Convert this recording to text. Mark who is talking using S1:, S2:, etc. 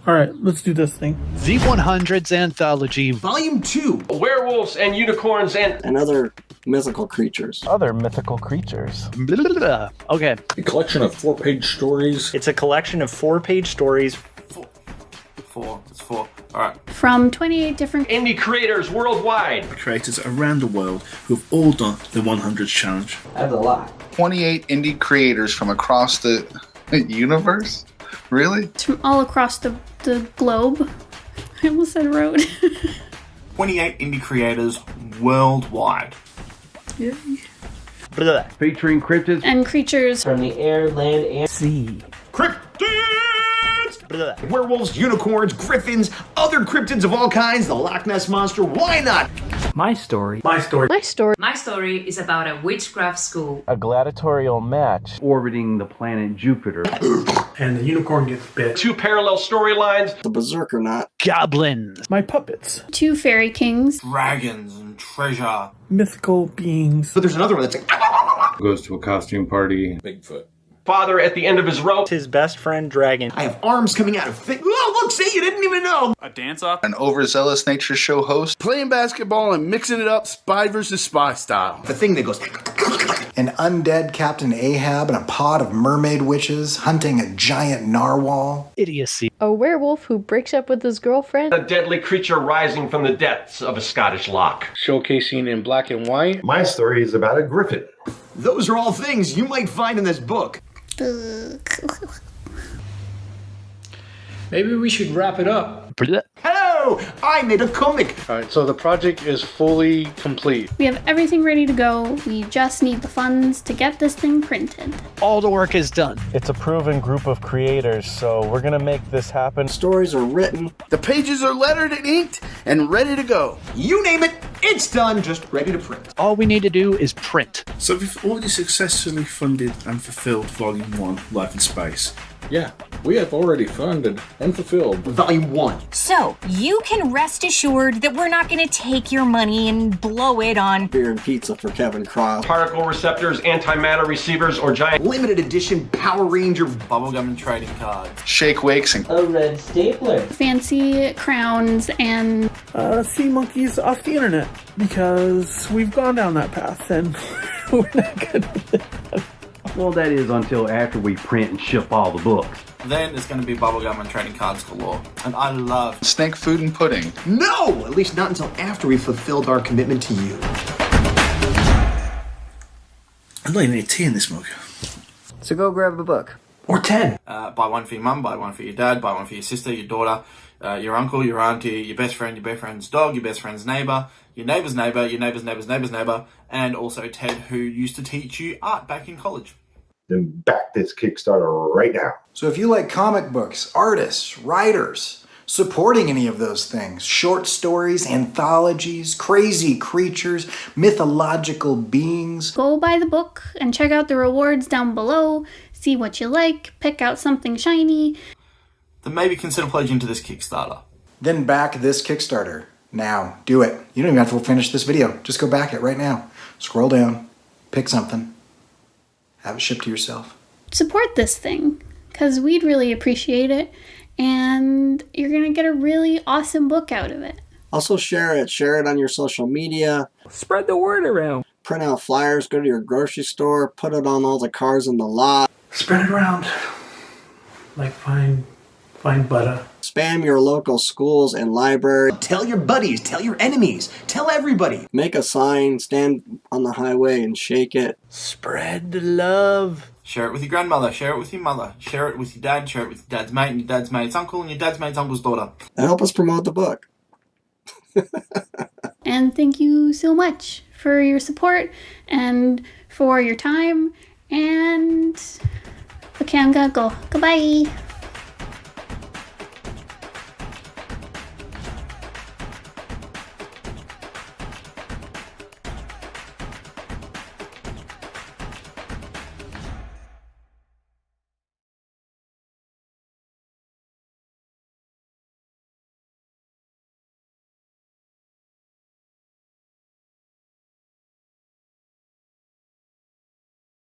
S1: Alright, let's do this thing.
S2: Z100's Anthology.
S3: Volume 2.
S4: Werewolves and Unicorns and
S5: other mythical creatures.
S6: Other mythical creatures.
S2: Okay.
S7: A collection of 4-page stories.
S8: It's a collection of 4-page stories.
S3: It's four. Alright.
S9: From 28 different
S4: indie creators worldwide.
S10: Creators around the world who have all done the 100 challenge.
S5: That's a lot.
S11: 28 indie creators from across the universe? Really?
S9: from all across the globe. I almost said road.
S3: 28 indie creators worldwide.
S9: Yay.
S6: Featuring cryptids
S9: And creatures
S5: from the air, land, and
S6: sea.
S3: Cryptids! Werewolves, unicorns, griffins, other cryptids of all kinds, the Loch Ness Monster, why not?
S6: My story.
S1: My story.
S12: My story.
S13: My story is about a witchcraft school.
S6: A gladiatorial match orbiting the planet Jupiter.
S1: And the unicorn gets bit.
S4: 2 parallel storylines.
S5: the berserker knot.
S2: Goblins.
S1: My puppets.
S9: 2 fairy kings.
S3: Dragons and treasure.
S1: Mythical beings.
S3: But there's another one that's like...
S7: Goes to a costume party.
S3: Bigfoot.
S4: Father at the end of his rope.
S8: His best friend, Dragon.
S3: I have arms coming out of things. Oh, look, see, you didn't even know.
S12: A dance-off.
S11: An overzealous nature show host.
S10: Playing basketball and mixing it up spy versus spy style.
S3: The thing that goes...
S14: An undead Captain Ahab and a pod of mermaid witches hunting a giant narwhal.
S2: Idiocy.
S12: A werewolf who breaks up with his girlfriend.
S4: A deadly creature rising from the depths of a Scottish loch.
S7: Showcasing in black and white.
S15: My story is about a griffin.
S3: Those are all things you might find in this book.
S1: Maybe we should wrap it up.
S3: Hello! I made a comic.
S7: Alright, so the project is fully complete.
S9: We have everything ready to go. We just need the funds to get this thing printed.
S2: All the work is done.
S6: It's a proven group of creators, so we're gonna make this happen.
S5: Stories are written.
S10: The pages are lettered and inked and ready to go.
S3: You name it, it's done, just ready to print.
S2: All we need to do is print.
S10: So we've already successfully funded and fulfilled Volume 1, Life in Space.
S7: Yeah, we have already funded and fulfilled
S3: Volume 1.
S13: So, you can rest assured that we're not going to take your money and blow it on
S5: Beer and pizza for Kevin Cross.
S4: Particle receptors, antimatter receivers, or giant
S3: Limited edition Power Ranger bubblegum and trading cards.
S11: Shake wakes and
S5: A red stapler.
S9: Fancy crowns and
S1: Sea monkeys off the internet. Because we've gone down that path and we're not good with it.
S6: Well, that is until after we print and ship all the books.
S3: Then it's going to be bubblegum and trading cards galore. And I love...
S11: snake food and pudding.
S3: No! At least not until after we've fulfilled our commitment to you.
S10: I'm not even a tea in this mug.
S5: So go grab a book.
S3: Or 10. Buy one for your mum, buy one for your dad, buy one for your sister, your daughter, your uncle, your auntie, your best friend, your best friend's dog, your best friend's neighbour, your neighbour's neighbour, your neighbour's neighbour's neighbour's neighbour, and also Ted, who used to teach you art back in college.
S15: Then back this Kickstarter right now.
S14: So if you like comic books, artists, writers, supporting any of those things, short stories, anthologies, crazy creatures, mythological beings,
S9: go buy the book and check out the rewards down below. See what you like, pick out something shiny.
S3: Then maybe consider pledging to this Kickstarter.
S14: then back this Kickstarter. Now, do it. You don't even have to finish this video. Just go back it right now. Scroll down, pick something, have it shipped to yourself.
S9: Support this thing, because we'd really appreciate it, and you're going to get a really awesome book out of it.
S5: Also share it on your social media.
S6: Spread the word around.
S5: Print out flyers, go to your grocery store, put it on all the cars in the lot.
S1: Spread it around like fine butter.
S5: Spam your local schools and libraries.
S3: Tell your buddies, tell your enemies, tell everybody.
S5: Make a sign, stand on the highway and shake it.
S2: Spread the love.
S3: Share it with your grandmother, share it with your mother, share it with your dad, share it with your dad's mate and your dad's mate's uncle and your dad's mate's uncle's daughter.
S5: And help us promote the book.
S9: And thank you so much for your support and for your time. And okay, I'm gonna go. Goodbye.